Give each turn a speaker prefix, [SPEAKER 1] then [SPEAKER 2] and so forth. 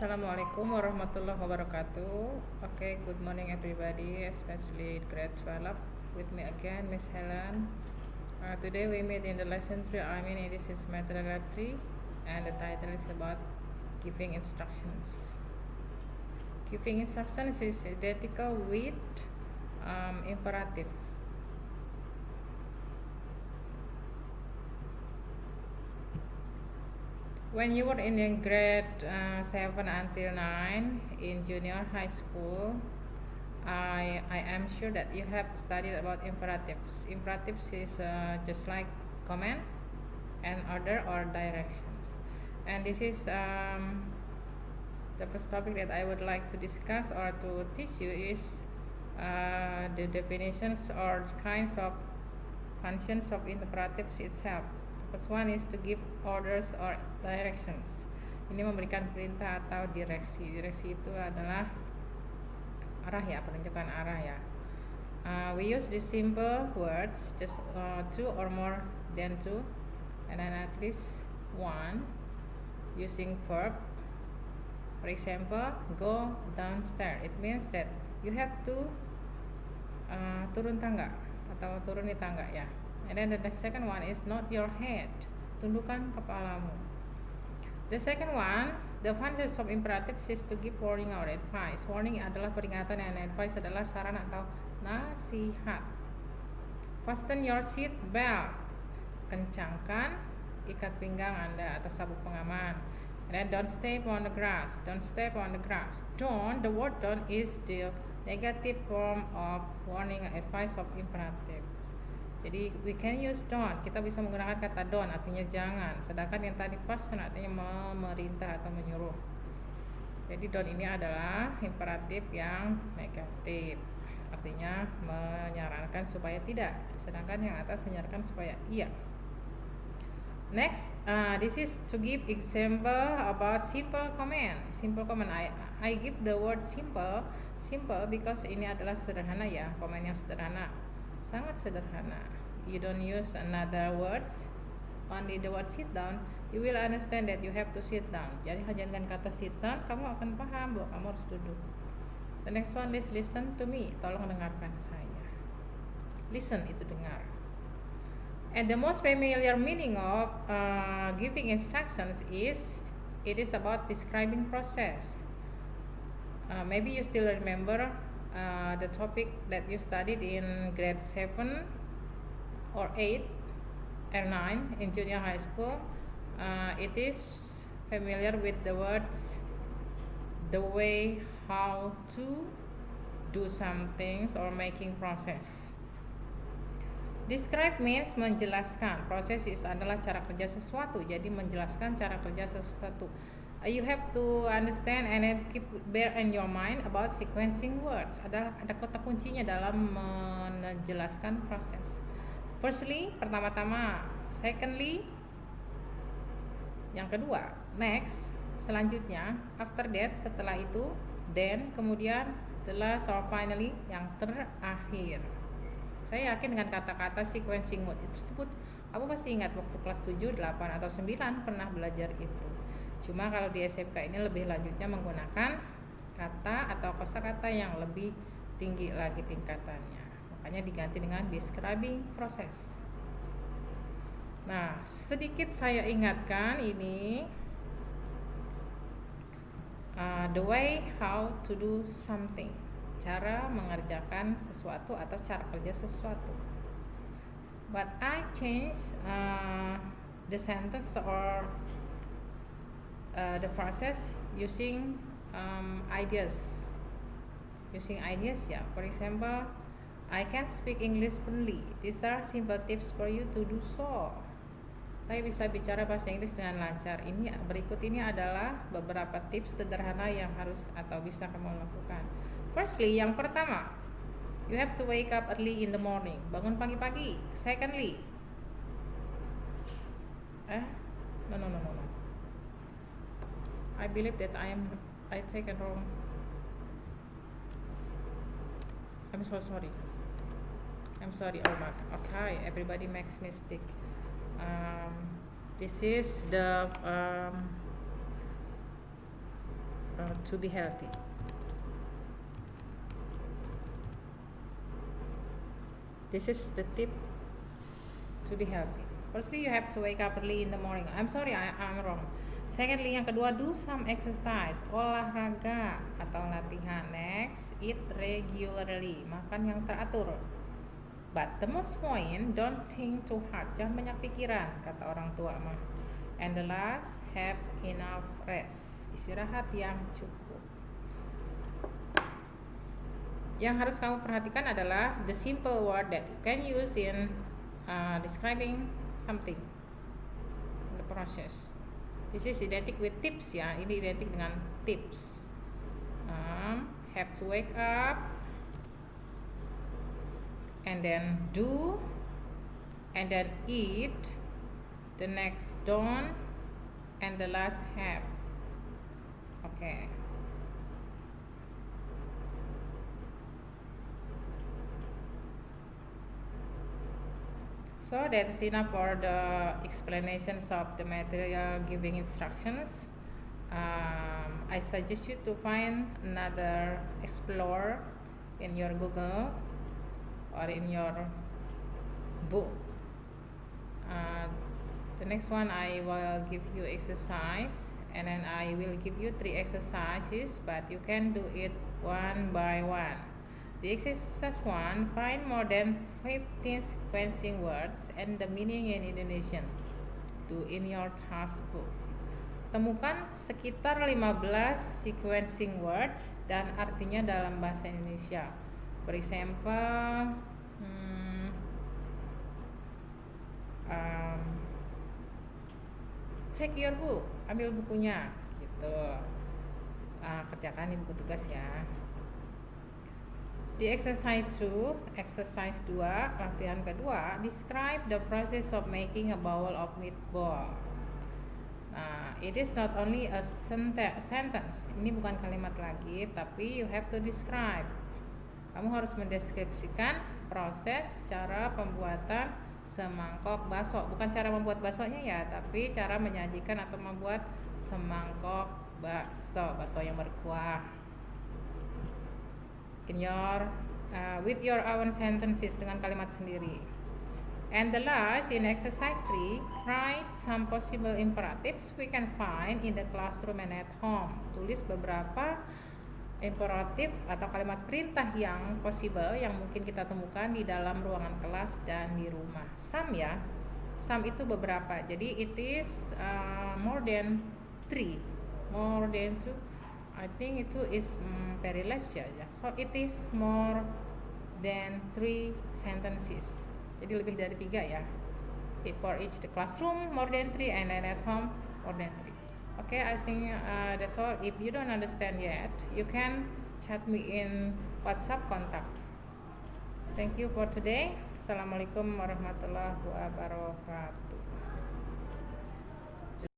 [SPEAKER 1] Assalamualaikum warahmatullahi wabarakatuh. Okay, good morning everybody, especially grade 12. With me again, Miss Helen. Today we meet in the lesson 3. This is material 3, and the title is about giving instructions. Giving instructions is identical with imperative. When you were in grade 7 until 9 in junior high school, I am sure that you have studied about imperatives. Imperatives is just like command and order or directions. And this is the first topic that I would like to discuss or to teach you is the definitions or kinds of functions of imperatives itself. First one is to give orders or directions. Ini memberikan perintah atau direksi. Direksi itu adalah arah ya, penunjukan arah ya. We use these simple words, just two or more than two, and then at least one using verb. For example, go downstairs. It means that you have to turun tangga atau turun di tangga ya. And then the second one is nod your head. Tundukkan kepalamu. The second one, the functions of imperatives is to give warning or advice. Warning adalah peringatan dan advice adalah saran atau nasihat. Fasten your seat belt. Kencangkan ikat pinggang Anda atau sabuk pengaman. And then don't step on the grass. Don't step on the grass. Don't, the word don't is the negative form of warning or advice of imperatives. Jadi we can use don't. Kita bisa menggunakan kata don't, artinya jangan. Sedangkan yang tadi fasten artinya memerintah atau menyuruh. Jadi don't ini adalah imperatif yang negatif, artinya menyarankan supaya tidak. Sedangkan yang atas menyarankan supaya iya. Next, this is to give example about simple command. Simple command. I give the word simple because ini adalah sederhana ya, command yang sederhana. Sangat sederhana. You don't use another words, only the word sit down. You will understand that you have to sit down. Jadi hanya dengan kata sit down kamu akan paham bahwa kamu harus duduk. The next one is listen to me. Tolong dengarkan saya. Listen itu dengar. And the most familiar meaning of giving instructions is it is about describing process. Maybe you still remember the topic that you studied in grade 7 or 8 or 9 in junior high school. It is familiar with the words, the way how to do some things or making process. Describe means menjelaskan. Proses adalah cara kerja sesuatu. Jadi menjelaskan cara kerja sesuatu. You have to understand and then keep bear in your mind about sequencing words. Ada kata kuncinya dalam menjelaskan proses. Firstly, pertama-tama. Secondly, yang kedua. Next, selanjutnya. After that, setelah itu. Then, kemudian, the last or finally, yang terakhir. Saya yakin dengan kata-kata sequencing word tersebut, kamu pasti ingat waktu kelas 7, 8, atau 9 pernah belajar itu. Cuma kalau di SMK ini lebih lanjutnya menggunakan kata atau kosakata yang lebih tinggi lagi tingkatannya. Makanya diganti dengan describing process. Nah, sedikit saya ingatkan ini the way how to do something. Cara mengerjakan sesuatu atau cara kerja sesuatu. But I change the sentence or the process using ideas. Using ideas ya. For example, I can speak English fluently. These are simple tips for you to do so. Saya bisa bicara bahasa Inggris dengan lancar. Berikut ini adalah beberapa tips sederhana yang harus atau bisa kamu lakukan. Firstly, yang pertama, you have to wake up early in the morning. Bangun pagi-pagi. Secondly, no. I believe that I take it wrong. I'm so sorry. Omar. Okay, everybody makes mistake. This is the to be healthy. This is the tip to be healthy. Firstly, you have to wake up early in the morning. I'm sorry, I'm wrong. Secondly, yang kedua, do some exercise, olahraga atau latihan. Next, eat regularly, makan yang teratur. But the most point, don't think too hard, jangan banyak pikiran, kata orang tua mah. And the last, have enough rest, istirahat yang cukup. Yang harus kamu perhatikan adalah the simple word that you can use in describing something, the process. This is identical with tips ya, ini identik dengan tips. Have to wake up, and then do, and then eat, the next don't, and the last have. Okay. So that's enough for the explanations of the material giving instructions. I suggest you to find another explore in your Google or in your book. The next one I will give you exercise, and then I will give you 3 exercises, but you can do it one by one. The exercise 1, find more than 15 sequencing words and the meaning in Indonesian. Do in your task book. Temukan sekitar 15 sequencing words dan artinya dalam bahasa Indonesia. For example, check your book, ambil bukunya, gitu. Kerjakan di buku tugas ya. Di exercise 2, latihan kedua, describe the process of making a bowl of meatball. It is not only a sentence. Ini bukan kalimat lagi, tapi you have to describe. Kamu harus mendeskripsikan proses cara pembuatan semangkok bakso. Bukan cara membuat baksonya ya, tapi cara menyajikan atau membuat semangkok bakso yang berkuah. In your with your own sentences, dengan kalimat sendiri. And the last, in exercise 3, write some possible imperatives we can find in the classroom and at home. Tulis beberapa imperatif atau kalimat perintah yang possible yang mungkin kita temukan di dalam ruangan kelas dan di rumah. Some ya, some itu beberapa. Jadi it is more than 3, more than 2. I think itu is very less ya. So it is more than 3 sentences. Jadi lebih dari 3 ya. For each the classroom more than 3, and then at home more than 3. Okay, I think that's all. If you don't understand yet, you can chat me in WhatsApp contact. Thank you for today. Assalamualaikum warahmatullahi wabarakatuh.